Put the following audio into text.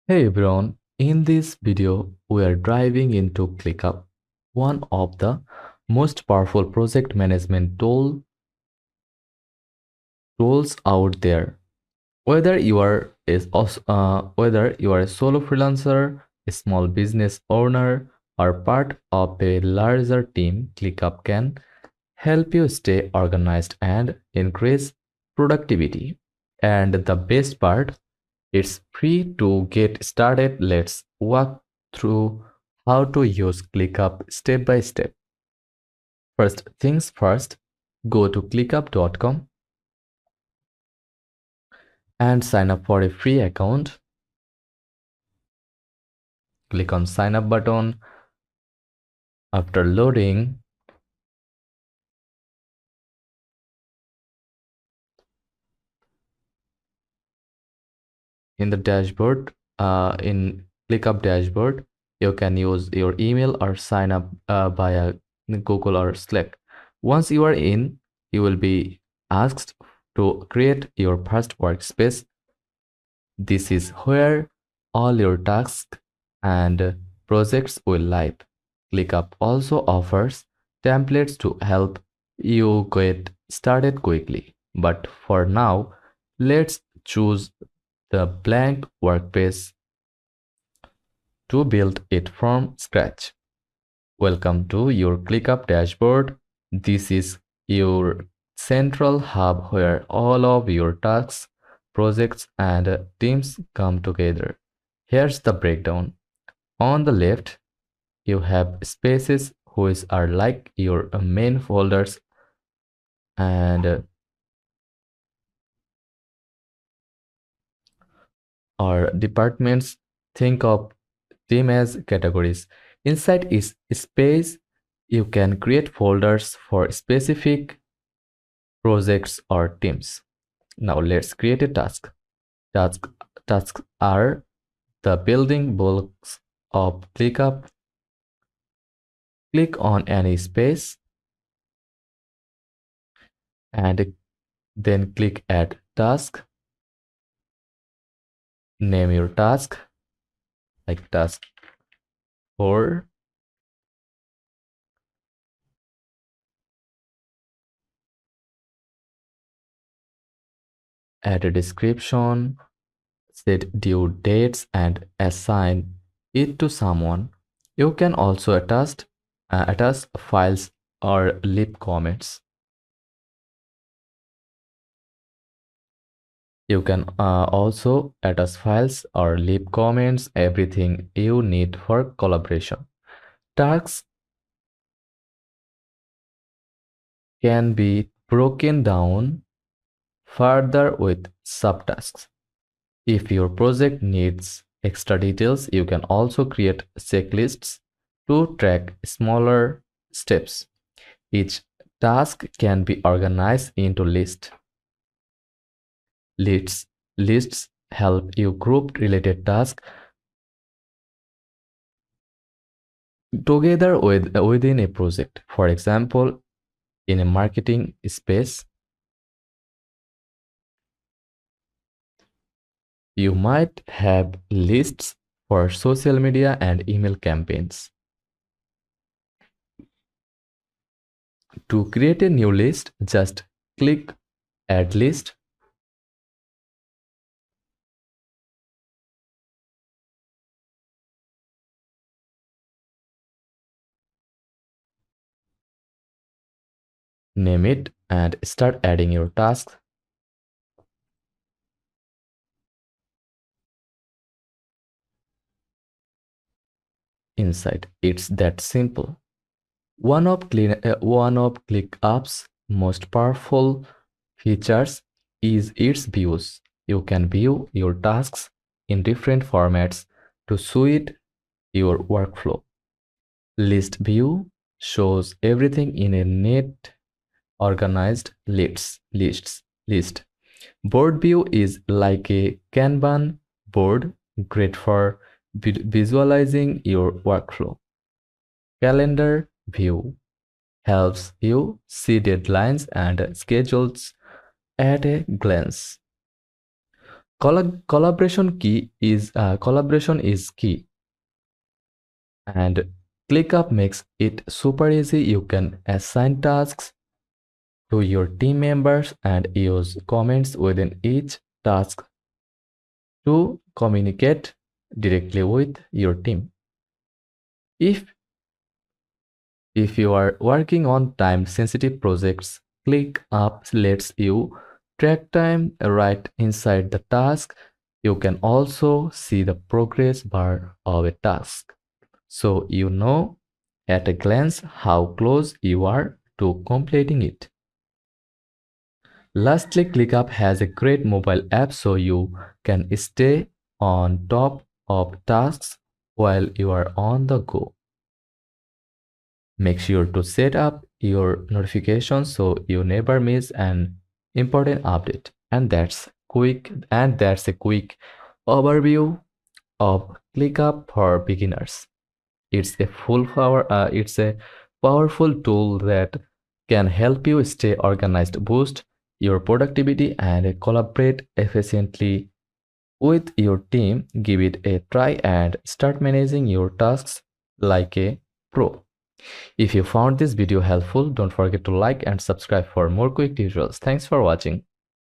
Hey everyone, in this video we are diving into ClickUp, one of the most powerful project management tools out there. Whether you are a solo freelancer, a small business owner, or part of a larger team, ClickUp can help you stay organized and increase productivity. And the best part, it's free to get started. Let's walk through how to use ClickUp step by step. First things first, go to clickup.com and sign up for a free account. Click on sign up button. After loading, in the dashboard, in ClickUp dashboard, you can use your email or sign up via Google or Slack. Once you are in, you will be asked to create your first workspace. This is where all your tasks and projects will live. ClickUp also offers templates to help you get started quickly. But for now, let's choose the blank workspace to build it from scratch. Welcome to your ClickUp dashboard. This is your central hub where all of your tasks, projects, and teams come together. Here's the breakdown. On the left, you have spaces which are like your main folders and or departments. Think of them as categories. Inside is space. You can create folders for specific projects or teams. Now let's create a task. Task Tasks are the building blocks of ClickUp. Click on any space and then click Add Task. Name your task like task 4. Add a description, set due dates, and assign it to someone. You can also attach files or leave comments. You can also attach files or leave comments, everything you need for collaboration. Tasks can be broken down further with subtasks. If your project needs extra details, you can also create checklists to track smaller steps. Each task can be organized into lists. Lists help you group related tasks together within a project. For example, in a marketing space, you might have lists for social media and email campaigns. To create a new list, just click Add List. Name it and start adding your tasks. Inside, it's that simple. One of ClickUp's most powerful features is its views. You can view your tasks in different formats to suit your workflow. List view shows everything in a neat, organized list. Board view is like a Kanban board, great for visualizing your workflow. Calendar view helps you see deadlines and schedules at a glance. Collaboration is key, and ClickUp makes it super easy. You can assign tasks to your team members and use comments within each task to communicate directly with your team. If If you are working on time-sensitive projects, ClickUp lets you track time right inside the task. You can also see the progress bar of a task, so you know at a glance how close you are to completing it. Lastly, ClickUp has a great mobile app so you can stay on top of tasks while you are on the go. Make sure to set up your notifications so you never miss an important update. And that's a quick overview of ClickUp for beginners. It's a powerful tool that can help you stay organized, boost your productivity, and collaborate efficiently with your team. Give it a try and start managing your tasks like a pro. If you found this video helpful, don't forget to like and subscribe for more quick tutorials. Thanks for watching.